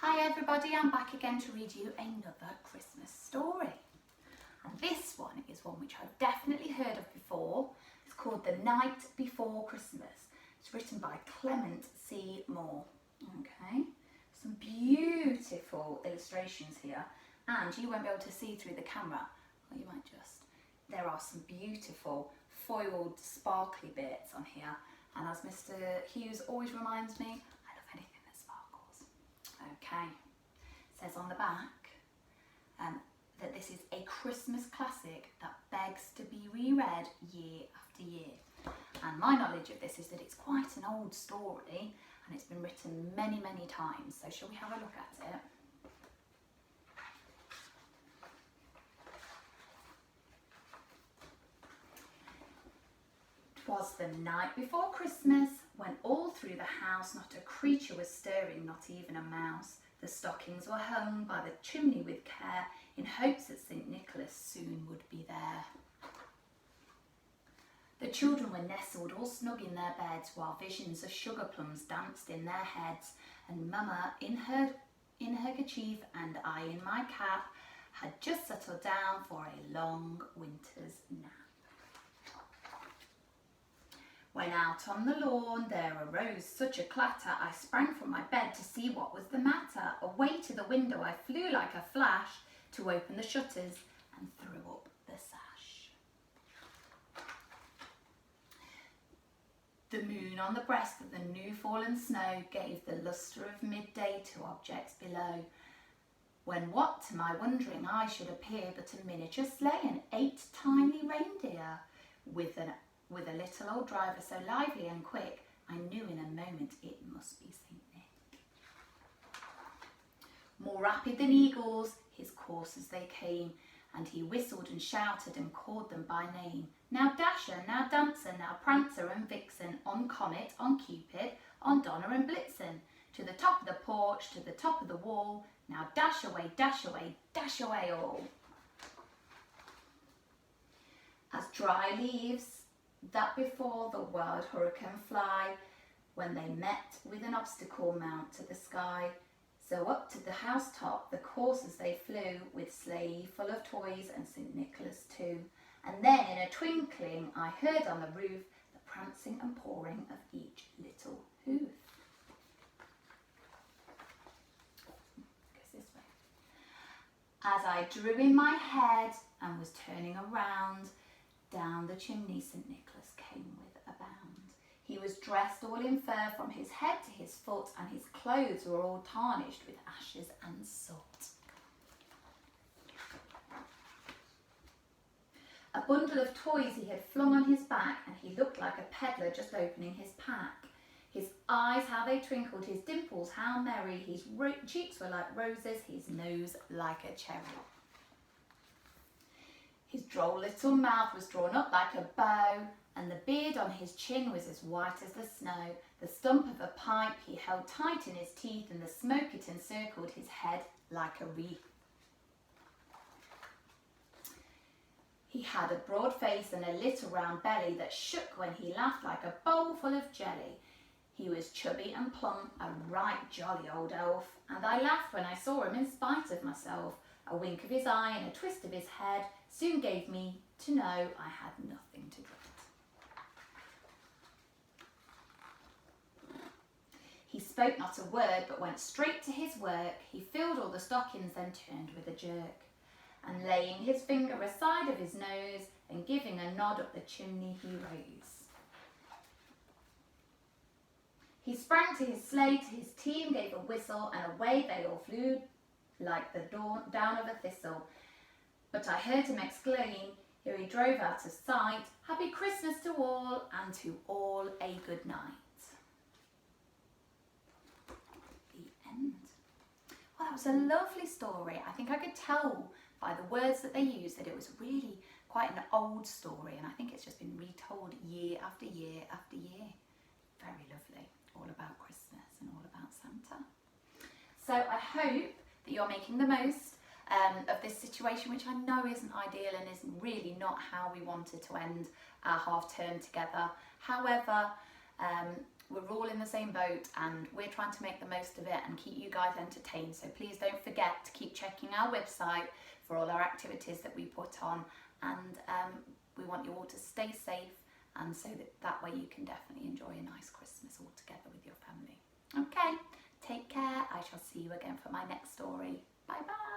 Hi everybody, I'm back again to read you another Christmas story. And this one is one which I've definitely heard of before. It's called The Night Before Christmas. It's written by Clement C. Moore. Okay, some beautiful illustrations here, and you won't be able to see through the camera, or you might just. There are some beautiful foiled sparkly bits on here, and as Mr. Hughes always reminds me, I love anything that sparkles. Okay, it says on the back that this is a Christmas classic that begs to be reread year after year. And my knowledge of this is that it's quite an old story and it's been written many, many times. So shall we have a look at it? 'Twas the night before Christmas, when all through the house not a creature was stirring, not even a mouse. The stockings were hung by the chimney with care, in hopes that St. Nicholas soon would be there. The children were nestled all snug in their beds, while visions of sugar plums danced in their heads, and Mama in her kerchief and I in my cap had just settled down for a long winter's nap. When out on the lawn there arose such a clatter, I sprang from my bed to see what was the matter. Away to the window I flew like a flash, to open the shutters and threw up the sash. The moon on the breast of the new fallen snow gave the lustre of midday to objects below, when what to my wondering eye should appear but a miniature sleigh and 8 tiny reindeer, with a little old driver so lively and quick, I knew in a moment it must be St. Nick. More rapid than eagles, his coursers they came, and he whistled and shouted and called them by name. Now Dasher, now Dancer, now Prancer and Vixen, on Comet, on Cupid, on Donner and Blitzen, to the top of the porch, to the top of the wall, now dash away, dash away, dash away all. As dry leaves that before the wild hurricane fly, when they met with an obstacle mount to the sky, so up to the housetop the coursers they flew, with sleigh full of toys and St. Nicholas too. And then in a twinkling I heard on the roof the prancing and pawing of each little hoof. Goes this way. As I drew in my head and was turning around, down the chimney St. Nicholas came with a bound. He was dressed all in fur from his head to his foot, and his clothes were all tarnished with ashes and soot. A bundle of toys he had flung on his back, and he looked like a peddler just opening his pack. His eyes, how they twinkled, his dimples, how merry, his cheeks were like roses, his nose like a cherry. His droll little mouth was drawn up like a bow, and the beard on his chin was as white as the snow. The stump of a pipe he held tight in his teeth, and the smoke it encircled his head like a wreath. He had a broad face and a little round belly that shook when he laughed like a bowl full of jelly. He was chubby and plump, a right jolly old elf, and I laughed when I saw him in spite of myself. A wink of his eye and a twist of his head soon gave me to know I had nothing to dread. He spoke not a word, but went straight to his work. He filled all the stockings, then turned with a jerk, and laying his finger aside of his nose, and giving a nod up the chimney he rose. He sprang to his sleigh, to his team gave a whistle, and away they all flew like the down of a thistle. But I heard him exclaim, ere he drove out of sight, Happy Christmas to all, and to all a good night. The end. Well, that was a lovely story. I think I could tell by the words that they used that it was really quite an old story, and I think it's just been retold year after year after year. Very lovely. All about Christmas and all about Santa. So I hope that you're making the most of this situation, which I know isn't ideal and is really not how we wanted to end our half term together. However, we're all in the same boat and we're trying to make the most of it and keep you guys entertained. So please don't forget to keep checking our website for all our activities that we put on, and we want you all to stay safe, and so that way you can definitely enjoy a nice Christmas all together with your family. Okay, take care. I shall see you again for my next story. Bye bye.